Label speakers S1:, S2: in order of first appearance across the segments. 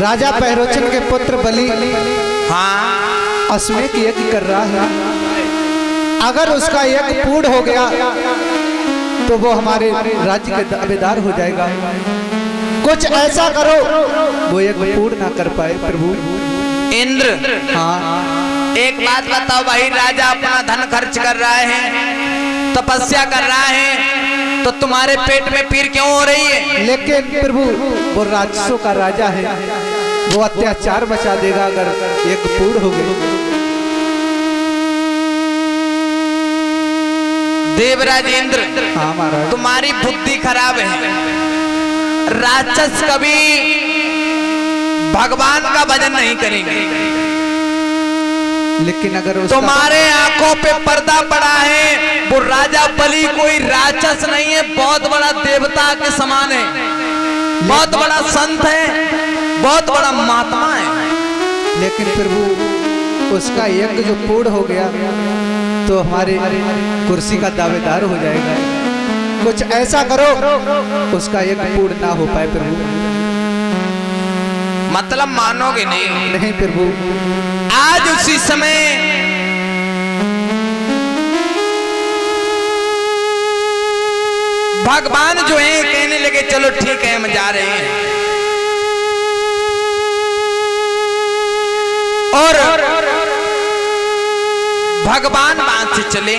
S1: राजा पहरोचन के पुत्र बलि
S2: हाँ
S1: अश्वमेध यज्ञ कर रहा है। अगर उसका यज्ञ पूर्ण हो गया तो वो हमारे राज्य का दावेदार हो जाएगा। कुछ ऐसा करो वो यज्ञ पूर्ण ना कर पाए प्रभु।
S2: इंद्र
S1: हाँ
S2: एक बात बताओ भाई, राजा अपना धन खर्च कर रहा है, तपस्या कर रहा है, तो तुम्हारे पेट में पीर क्यों हो रही है?
S1: लेकिन प्रभु वो राक्षसों का राजा है, वो अत्याचार मचा देगा अगर यज्ञ पूर्ण हो गया।
S2: देवराज इंद्र
S1: हाँ महाराज,
S2: तुम्हारी बुद्धि खराब है। राक्षस कभी भगवान का भजन नहीं करेंगे।
S1: लेकिन अगर उसका
S2: तुम्हारे आंखों पे पर्दा पड़ा है। वो राजा बलि कोई राक्षस नहीं है, बहुत बड़ा देवता के समान है, बहुत बड़ा संत है, बहुत बड़ा महात्मा है।
S1: लेकिन प्रभु उसका यज्ञ जो पूर्ण हो गया तो हमारे कुर्सी का दावेदार हो जाएगा। कुछ ऐसा करो उसका यज्ञ पूर्ण ना हो पाए प्रभु।
S2: मतलब मानोगे नहीं?
S1: नहीं प्रभु।
S2: आज उसी समय भगवान जो है कहने लगे चलो ठीक है हम जा रहे हैं। और भगवान वहां से चले।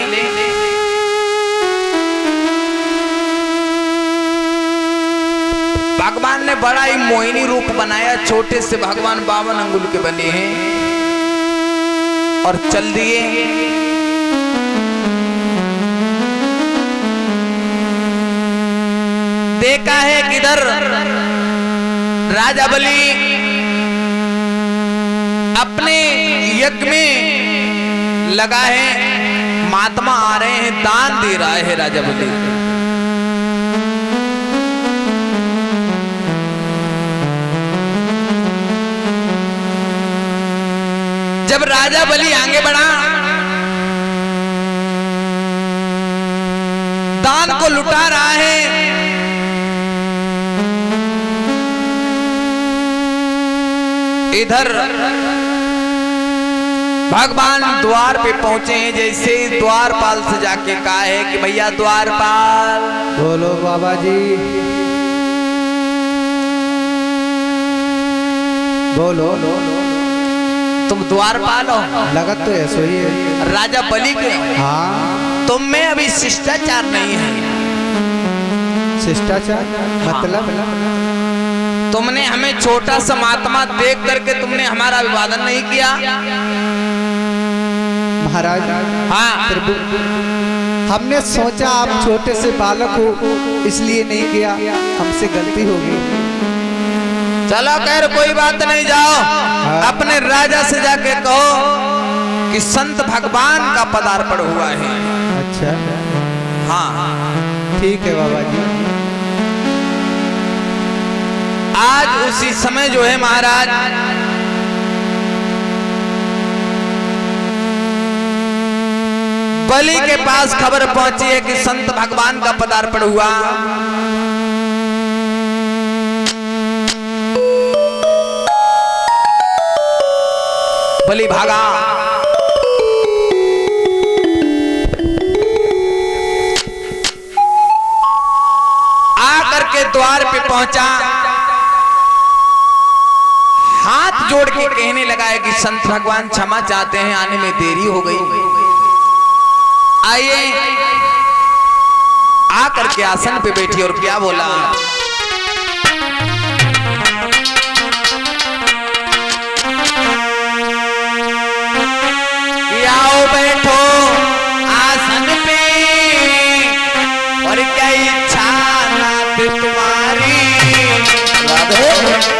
S2: भगवान ने बड़ा ही मोहिनी रूप बनाया। छोटे से भगवान 52 अंगुल के बने हैं और चल दिए। देखा है किधर राजा बलि अपने यज्ञ में लगा है, महात्मा आ रहे हैं, दान दे रहा है राजा बलि। जब राजा बलि आगे बढ़ा, दान को लुटा रहा है, इधर भगवान द्वार पे पहुंचे हैं। जैसे द्वारपाल से जाके कहा है कि भैया द्वारपाल।
S1: बोलो बाबा जी, बोलो।
S2: तुम द्वारपाल हो?
S1: लगत तो ऐसा ही है।
S2: राजा बलि के?
S1: हाँ।
S2: तुम में अभी शिष्टाचार नहीं है।
S1: शिष्टाचार मतलब?
S2: तुमने हमें छोटा सा महात्मा देख करके तुमने हमारा अभिवादन नहीं किया।
S1: महाराज
S2: हाँ
S1: प्रभु, हमने सोचा आप छोटे से बालक हो इसलिए नहीं किया, हमसे गलती हो गई।
S2: चलो खैर कोई बात नहीं, जाओ अपने राजा से जाके कहो कि संत भगवान का पदार्पण हुआ है।
S1: अच्छा
S2: हाँ
S1: ठीक है बाबा जी।
S2: आज उसी समय जो है महाराज बलि के पास खबर पहुंची है कि संत भगवान का पदार्पण हुआ। बलि भागा। आकर के द्वार पे पहुंचा, हाथ जोड़ के कहने लगा है कि संत भगवान क्षमा चाहते हैं, आने में देरी हो गई। आइए। आकर के आसन पे बैठी और क्या बोला? आओ बैठो आसन पे, और क्या इच्छा नाथ तुम्हारी,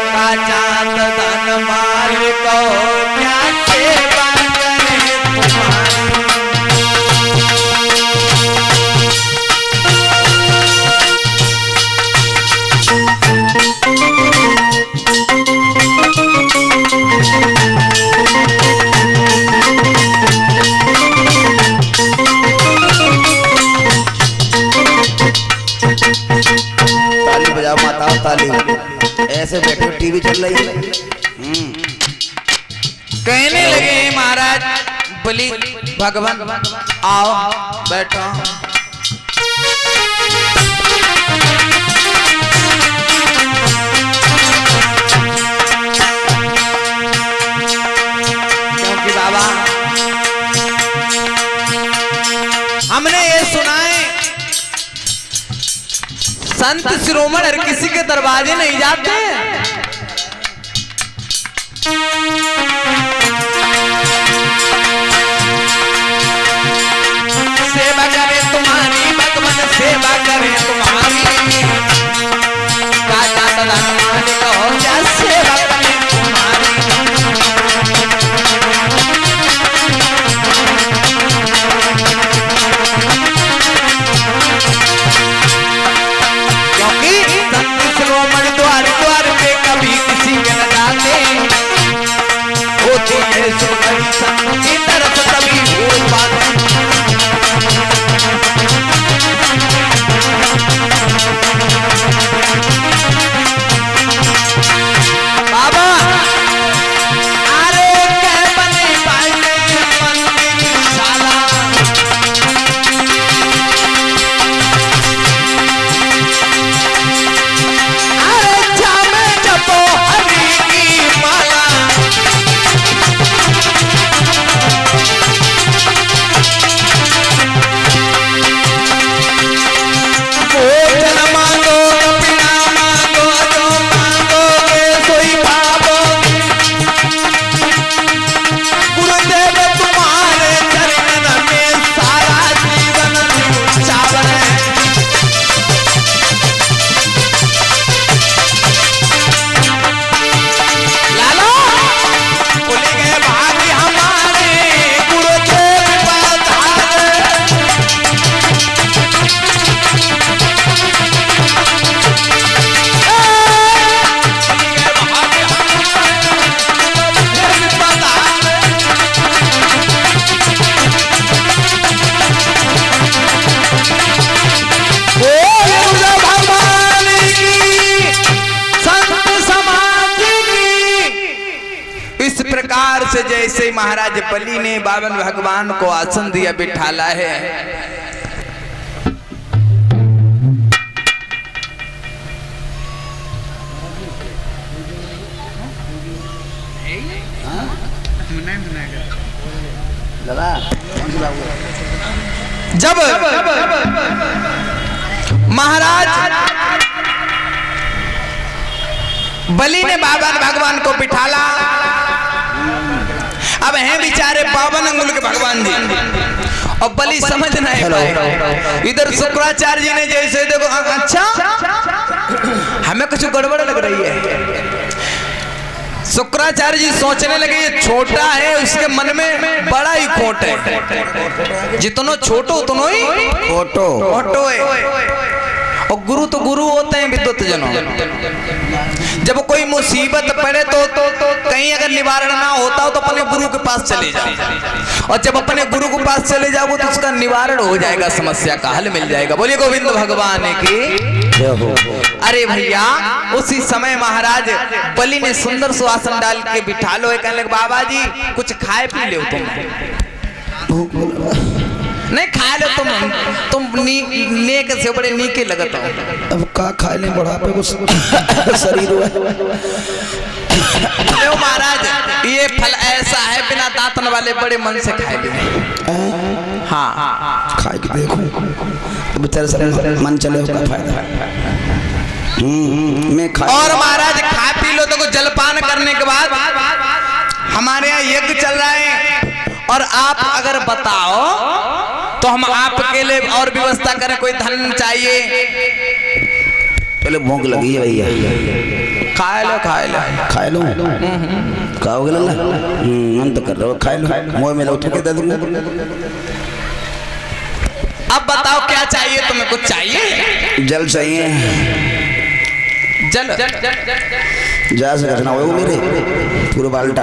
S2: का चांद धन मार को क्या सेवा करे तुम्हारी।
S3: बजाओ माता ताली। ऐसे बैठे टीवी चल रही है।
S2: कहने लगे महाराज बलि भगवान आओ बैठो। क्योंकि बाबा हमने ये सुना है संत शिरोमण हर किसी के दरवाजे नहीं जाते हैं। सेवा करे तुम्हारी भगवान सेवा करे तुम्हारी काका दादा मालिक हो जा सेवा करे तुम्हारी। क्योंकि संत शिरोमणि द्वार द्वार पे कभी किसी के न जाते होती है सुखड़ी संत की तरफ तभी हो पाते। बाबा अरे क्या बने पाए मंदिर शाला अरे जामे जपो हरि की माला भोजन मांगो कपिड़ा मांगो जो मांगोगे सोई पाओगे। गुरुदेव तुम्हारे चरण में सारा जीवन चावल है। लालो बोले गए भाग्य हमारे गुरुदेव पधारे। इस प्रकार से जैसे महाराज बलि ने बावन भगवान को आसन दिया बिठाला है। जब महाराज बलि ने बावन भगवान को बिठाला, अब हैं बेचारे 52 अंगुल के भगवान जी और बलि समझ नहीं पाए। इधर शुक्राचार्य जी ने जैसे देखो अच्छा हमें कुछ गड़बड़ लग रही है। शुक्राचार्य जी सोचने लगे ये छोटा है, उसके मन में बड़ा ही खोट है। जितनो छोटो उतनो ही खोटो है। और गुरु तो गुरु होते हैं विद्वत जनों। जब कोई मुसीबत पड़े तो कहीं अगर निवारण ना होता हो तो अपने गुरु के पास चले जाओ, और जब अपने गुरु के पास चले जाओगे तो उसका निवारण हो जाएगा, समस्या का हल मिल जाएगा। बोलिए गोविंद भगवान की। अरे भैया उसी समय महाराज बलि ने सुंदर सुहासन डाल के बिठा लो। कहने लगे बाबा जी कुछ खाए पी लो। तुम नहीं खा लो, तुम नेक से बड़े नीके लगत हो।
S3: अब का खाए ले बढ़ापे को शरीर
S2: महाराज ये फल ऐसा है बिना दांतन वाले बड़े मन से खाए ले। हाँ
S3: खाए के देखो तो बेचारे सब मन चले होगा फायदा। मैं खा
S2: और महाराज खा पी लो तो जलपान करने के बाद हमारे यहाँ यज्ञ चल रहा है, और आप अगर बताओ तो हम आपके लिए और व्यवस्था करें। कोई धन चाहिए?
S3: पहले भूख लगी है भैया,
S2: खाए लो
S3: खाए लो खाओगे ना? मन तो कर रहे हो, खाए लो। मुँह में लो उठ के दे दूंगा।
S2: अब बताओ क्या चाहिए तुम्हें? कुछ चाहिए?
S3: जल चाहिए।
S2: जल
S3: जा से रखना वो मेरे पूरा बाल्टा।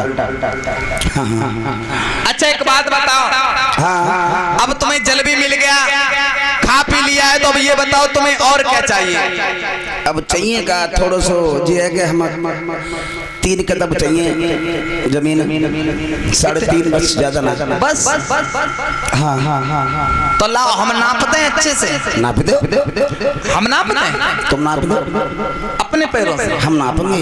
S2: अच्छा एक बात बताओ, अब तुम्हें जल भी मिल गया, खा पी लिया है, तो अब ये बताओ तुम्हें और क्या चाहिए?
S3: अब चाहिए का थोड़ा सो जी है कि हम 3 कदम चाहिए जमीन, 3.5 बस, ज्यादा ना।
S2: बस
S3: हाँ हाँ हाँ हाँ।
S2: तो लाओ, हम नापते हैं अच्छे से।
S3: नाप दो,
S2: हम नापते हैं,
S3: तुम नाप दो,
S2: अपने पैरों से
S3: हम नापेंगे।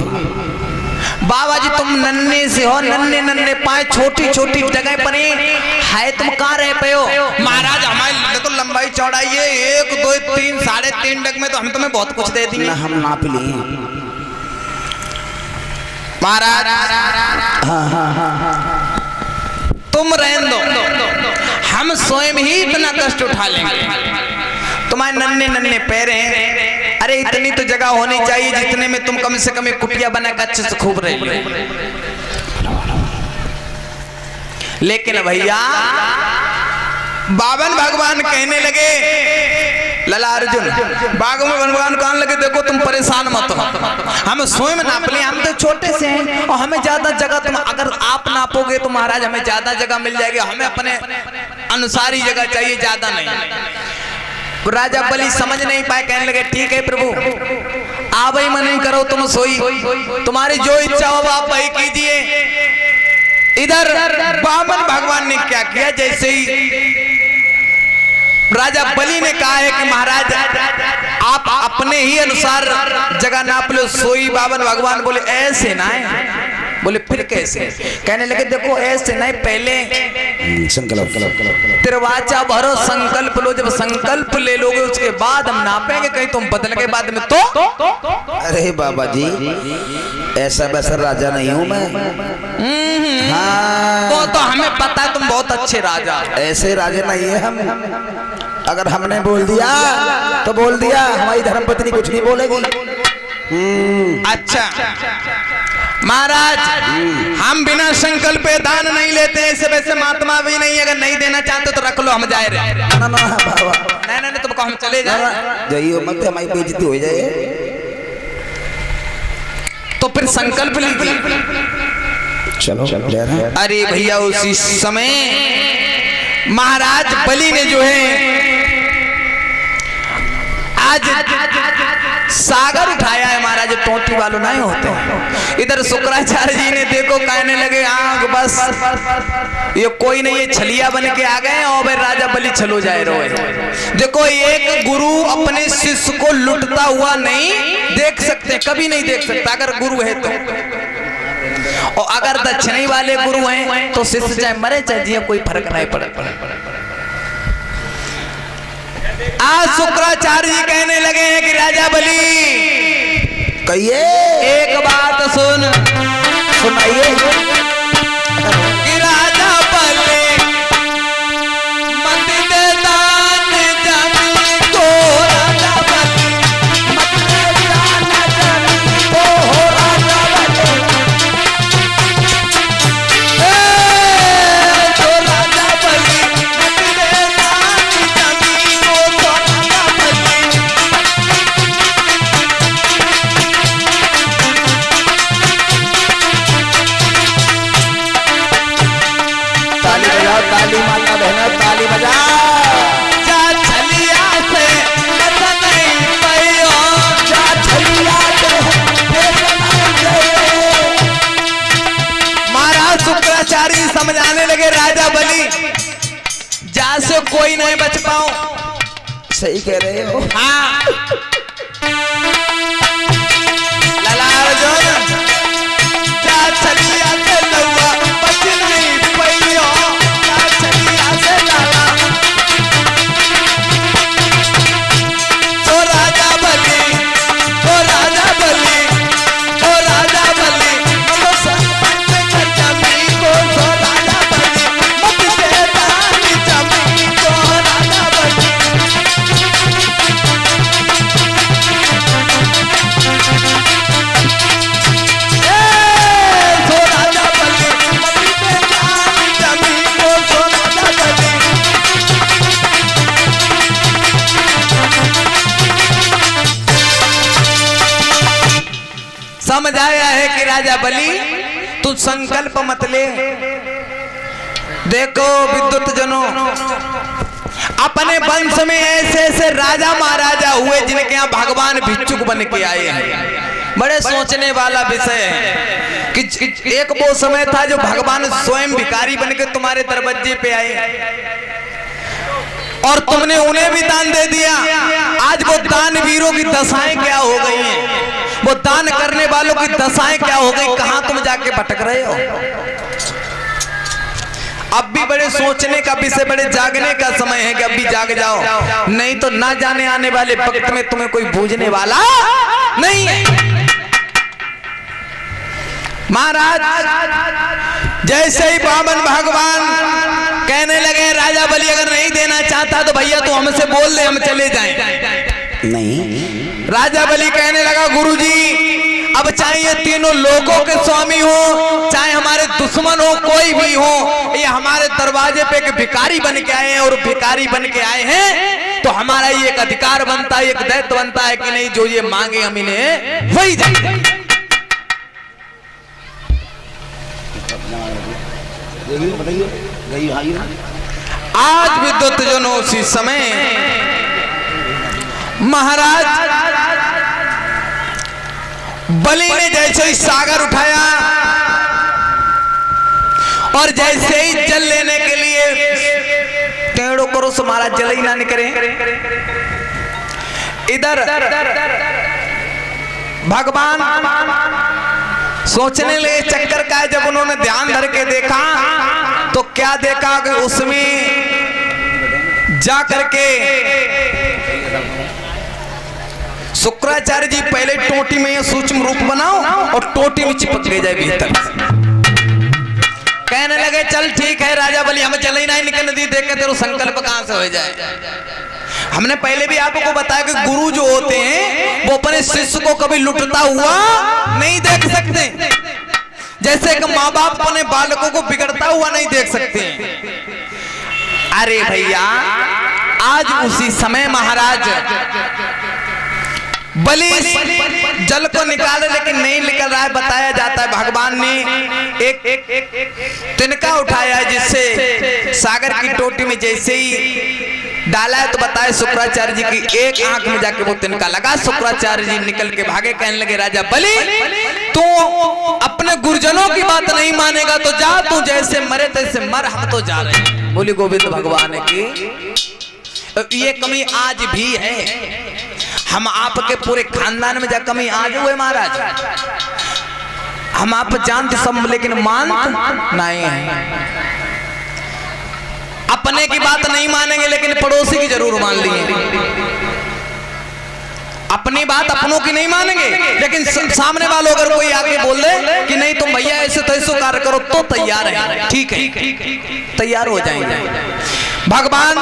S2: बाबा जी तुम नन्हे से हो, नन्हे नन्हे पाए, छोटी छोटी जगह पर है, तुम कहाँ रह पे हो? महाराज हमारी देखो लंबाई चौड़ाई है 1 2 3 3.5 डग में, तो हम तुम्हें बहुत कुछ दे देंगे।
S3: ना हम नाप लिए
S2: महाराज।
S3: हाँ हाँ हाँ हाँ।
S2: तुम रहने दो, हम स्वयं ही इतना कष्ट उठा लेंगे। तुम्हारे नन्हे नन्हे पैर हैं, अरे इतनी तो जगह होनी चाहिए जितने में तुम कम से कम एक कुटिया बनाकर अच्छे से खूब रह लो। लेकिन भैया बावन भगवान कहने लगे, लला अर्जुन बावन भगवान कहने लगे देखो तुम परेशान मत हो, हम स्वयं नाप ले, हम तो छोटे से हैं और हमें ज्यादा जगह, तुम अगर आप नापोगे तो महाराज हमें ज्यादा जगह मिल जाएगी, हमें अपने अनुसार ही जगह चाहिए, ज्यादा नहीं। राजा बलि समझ नहीं पाए, कहने लगे ठीक है प्रभु आप ही मन नहीं करो, तुम सोई, तुम्हारी जो इच्छा हो आप वही कीजिए। इधर बामन भगवान ने क्या किया, जैसे ही राजा बलि ने कहा है कि महाराज आप अपने ही अनुसार जगह नाप लो, सोई बावन भगवान बोले ऐसे ना है। बोले फिर कैसे? कहने लगे देखो ऐसे नहीं, पहले
S3: संकल्प
S2: तिरवाचा भरो, संकल्प लो, जब संकल्प ले लोगे उसके बाद हम नापेंगे, कहीं तुम बदल के बाद में तो।
S3: अरे बाबा जी ऐसा वैसा राजा नहीं हूँ मैं। हाँ
S2: वो तो हमें पता है तुम बहुत अच्छे राजा,
S3: ऐसे राजा नहीं है हम। अगर हमने बोल दिया तो बोल दिया, हमारी धर्मपत्नी कुछ नहीं बोलेगी।
S2: अच्छा महाराज हम बिना संकल्प दान नहीं लेते, ऐसे वैसे महात्मा भी नहीं, अगर नहीं देना चाहते तो रख लो, हम जाए रहे।
S3: ना ना बाबा
S2: नहीं तुमको हम चले जाए,
S3: जाइए मत, हमारी बेइज्जती हो जाए।
S2: तो फिर संकल्प लीजिए।
S3: चलो
S2: अरे भैया उसी समय महाराज बलि ने जो है आज सागर उठाया है महाराज, टोटी वालों नहीं होते। इधर शुक्राचार्य जी ने देखो कहने लगे आग बस ये कोई नहीं, ये छलिया बन के आ गए और भाई राजा बलि चलो जाए रोए। देखो एक गुरु अपने शिष्य को लुटता हुआ नहीं देख सकते, कभी नहीं देख सकता अगर गुरु है तो, और अगर दक्षिणी वाले गुरु हैं तो शिष्य चाहे मरे चाहे जिए कोई फर्क नहीं पड़े। आज शुक्राचार्य जी कहने लगे हैं कि राजा बलि
S3: कहिए,
S2: एक बात
S3: सुनाइए।
S2: कि राजा बलि मत दे दान जमीन को, राजा बलि मत दे दान जमीन को, राजा बलि तो राजा बलि मत दे दान जमीन को, तो राजा बलि।
S3: ताली बजाओ, ताली माता बहनों ताली बजाओ।
S2: जा छलिया से बस नहीं पइयो, जा छलिया से महाराज शुक्राचार्य समझाने लगे राजा बलि जा से कोई नहीं बच पाओ।
S3: सही कह रहे हो।
S2: हाँ लला अर्जुन जा छलिया से लौआ बच नहीं पइयो, जा छलिया से लाला तो राजा बलि, तो राजा बलि, तो राजा बलि मत संपत्ति के जमीन को, तो राजा बलि मत दे दान जमीन को, राजा बलि। तो राजा बलि मत दे दान जमीन को, तो राजा बलि। समझ आया है कि राजा बलि तू संकल्प मत ले। देखो विद्युत जनों अपने वंश में ऐसे ऐसे राजा महाराजा हुए जिनके यहाँ भगवान भिक्षुक बन के आए हैं। बड़े सोचने वाला विषय है कि एक वो समय था जो भगवान स्वयं भिखारी बन के तुम्हारे दरवाजे पे आए और तुमने उन्हें भी दान दे दिया। आज वो दानवीरों की दशाएं क्या हो गई हैं, वो दान करने वालों की दशाएं क्या हो गई, कहां तुम जाके भटक रहे हो। अब भी बड़े सोचने का विषय, बड़े जागने का समय है कि अब भी जाग जाओ, नहीं तो ना जाने आने वाले वक्त में तुम्हें कोई बूझने वाला नहीं है। महाराज जैसे ही बामन भगवान कहने लगे राजा बलि अगर नहीं देना चाहता तो भैया तो हमसे बोल दे, हम चले जाएं।
S3: नहीं,
S2: राजा बलि कहने लगा गुरुजी अब चाहे ये तीनों लोगों के स्वामी हो, चाहे हमारे दुश्मन हो, कोई भी हो, ये हमारे दरवाजे पे एक भिखारी बन के आए हैं और भिखारी बन के आए हैं तो हमारा ये एक अधिकार बनता है, एक दायित्व बनता है कि नहीं जो ये मांगे हम इन्हें वही देंगे। आज विद्युत जनों उसी समय महाराज बलि ने जैसे ही सागर उठाया और जैसे ही जल लेने के लिए टेढ़ो करो सो महाराज जल ही ना निकले। इधर भगवान सोचने लगे चक्कर का है। जब उन्होंने ध्यान धर के देखा तो क्या देखा कि उसमें जा करके शुक्राचार्य जी पहले टोटी में ये सूक्ष्म रूप बनाओ और टोटी में चिपक ले जाए भीतर। कहने लगे चल ठीक है राजा बलि हमें चले ही नहीं निकल नदी देख के तेरा संकल्प कहां से हो जाए। हमने पहले भी आपको बताया कि गुरु जो होते हैं वो अपने शिष्य को कभी लुटता हुआ नहीं देख सकते, जैसे कि माँ बाप अपने बालकों को बिगड़ता हुआ नहीं देख सकते। अरे भैया आज उसी समय महाराज बलि जल को निकाले लेकिन नहीं निकल रहा है। बताया जाता है भगवान ने एक तिनका उठाया है जिससे सागर की टोटी में जैसे ही डाला है तो बताया शुक्राचार्य जी की एक आंख में जाके वो तिनका लगा। शुक्राचार्य जी निकल के भागे, कहने लगे राजा बलि तू अपने गुरुजनों की बात नहीं मानेगा तो जा, तू जैसे मरे तैसे मर, हम तो जा रहे हैं। बोली गोविंद भगवान की ये कमी आज भी है। हम आपके पूरे खानदान में जा कमी आज हुए महाराज, हम आप जानते सब लेकिन मान नहीं है। अपने की बात नहीं मानेंगे लेकिन पड़ोसी की जरूर मान लिए। अपनी बात अपनों की नहीं मानेंगे लेकिन सामने वालों अगर कोई आके बोल दे कि नहीं तुम भैया ऐसे तो ऐसे कार्य करो तो तैयार है, ठीक है तैयार हो जाएंगे। भगवान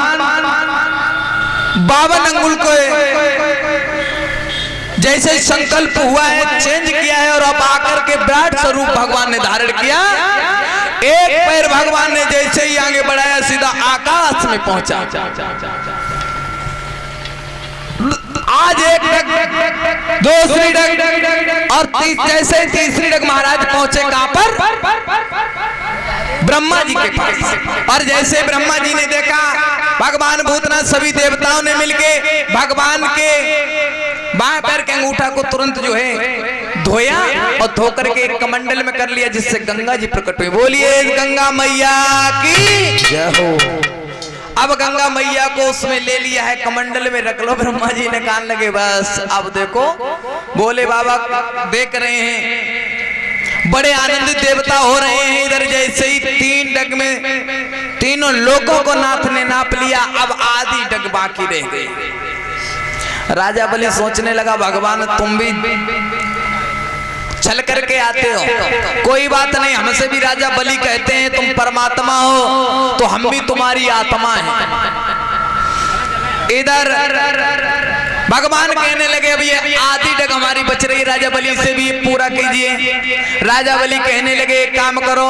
S2: 52 अंगुल को जैसे संकल्प हुआ है चेंज किया है और अब आकर के विराट स्वरूप भगवान ने धारण किया। एक पैर भगवान ने जैसे ही आगे बढ़ाया सीधा आकाश में पहुंचा। आज एक डग, दूसरी डग और जैसे तीसरी डग महाराज पहुंचे कहां पर? ब्रह्मा जी के पास। और जैसे ब्रह्मा जी ने देखा भगवान भूतनाथ सभी देवताओं ने मिलके भगवान के बाएं पैर के अंगूठा को तुरंत जो है धोया और धोकर के एक कमंडल में कर लिया जिससे गंगा जी प्रकट हुई। बोलिए गंगा मैया की जय हो। अब गंगा मैया को उसमें ले लिया है, कमंडल में रख लो। ब्रह्मा जी ने कहने लगे बस अब देखो, बोले बाबा देख रहे हैं बड़े आनंदित देवता हो रहे हैं। इधर जैसे ही 3 डग में तीनों लोगों को नाथ ने नाप लिया, अब आधी डग बाकी रह गई। राजा बलि सोचने लगा भगवान तुम भी चल करके आते हो, कोई बात नहीं, हमसे भी राजा बलि कहते हैं तुम परमात्मा हो तो हम भी तुम्हारी आत्मा हैं। इधर भगवान कहने लगे अब ये आधी डग हमारी बच रही, राजा बलि से भी पूरा कीजिए। राजा बलि कहने लगे एक काम करो,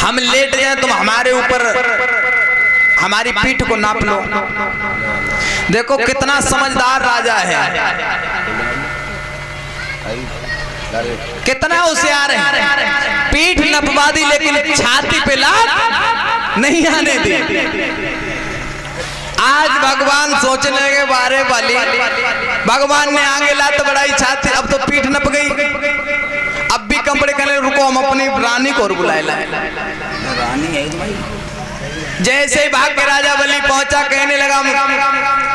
S2: हम लेट जाए तुम हमारे ऊपर हमारी पीठ को नाप लो। देखो कितना समझदार राजा है, कितना होशियार है। पीठ नपवा दी लेकिन छाती पे लात नहीं आने दी। आज भगवान सोचने लगे बारे वाली, भगवान ने आगे लात बढ़ाई छाती, अब तो पीठ नप गई। अब भी कंपड़े कहने रुको हम अपनी रानी को और बुलाए लाए।
S3: रानी है भाई।
S2: जैसे ही भाग के राजा बलि पहुंचा, कहने लगा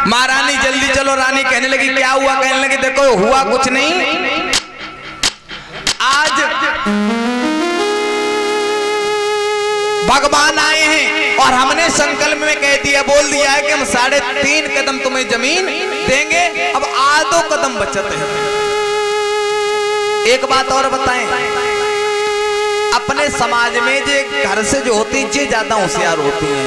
S2: महारानी जल्दी चलो। रानी कहने लगी क्या हुआ? कहने लगी देखो हुआ कुछ नहीं, आज भगवान आए हैं और हमने संकल्प में कह दिया, बोल दिया है कि हम 3.5 कदम तुम्हें जमीन देंगे, अब आधो कदम बचत है। एक बात और बताएं, अपने समाज में जो घर से जो होती है ज्यादा होशियार होती है।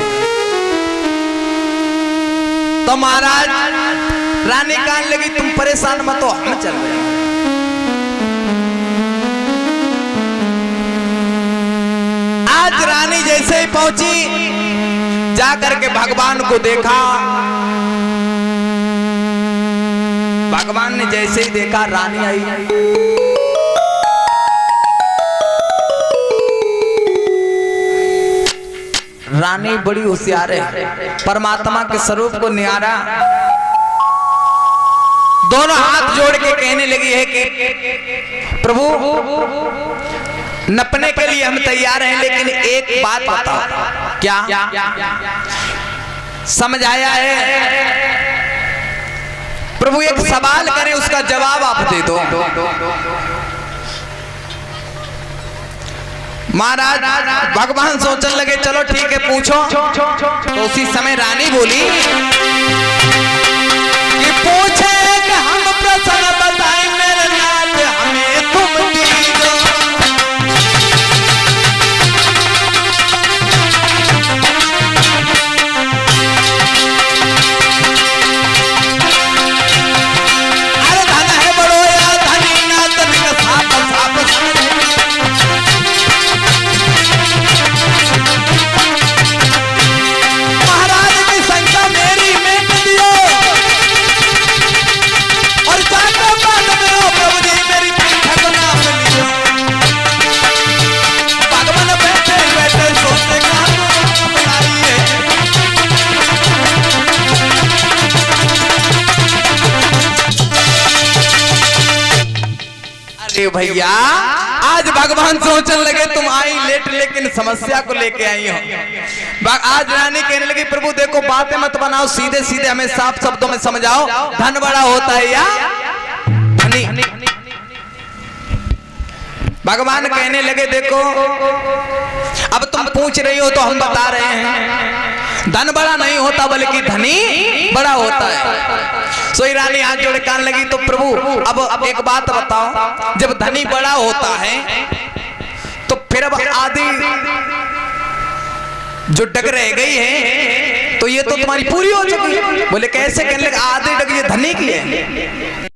S2: तो महाराज रानी कहने लगी तुम परेशान मत हो, हम चल रहे हैं। आज रानी जैसे ही पहुंची, जाकर के भगवान को देखा। भगवान ने जैसे ही देखा रानी आई, रानी बड़ी होशियार है, परमात्मा के स्वरूप को निहारा, दोनों हाथ जोड़ के कहने लगी है कि प्रभु नपने के लिए हम तैयार हैं, लेकिन एक बात बताओ। क्या? समझ आया है? प्रभु एक सवाल करें, उसका जवाब आप दे दो। महाराज भगवान सोचने लगे चलो ठीक है पूछो। तो उसी समय रानी बोली कि पूछे कि हम प्रश्न बताएं मेरे नाथ हमें तुम दीजो। अरे धन है बड़ो या धनी ना तनिक साप महाराज की संख्या मेरी मेट दियो और जाकर बात करो प्रभु जी मेरी पीठ को नाप लियो। भगवान बैठे बैठे सोचते कहां बनाइए। अरे भैया आज भगवान सोचने लगे तुम आई लेट लेकिन समस्या को लेके आई हो। आज रानी कहने लगी प्रभु देखो बातें मत बनाओ, सीधे सीधे हमें साफ शब्दों में समझाओ, धन बड़ा होता है या धनी? भगवान कहने लगे देखो अब तुम पूछ रही हो तो हम बता रहे हैं, धन बड़ा नहीं होता बल्कि धनी बड़ा होता है। सोई रानी हाथ जोड़े कहने लगी तो प्रभु अब एक बात बताओ, जब धनी बड़ा होता है तो फिर अब आधी जो डग रह गई है तो ये तो तुम्हारी पूरी हो चुकी है। बोले कैसे? कहने लगे आधी डग ये धनी की है।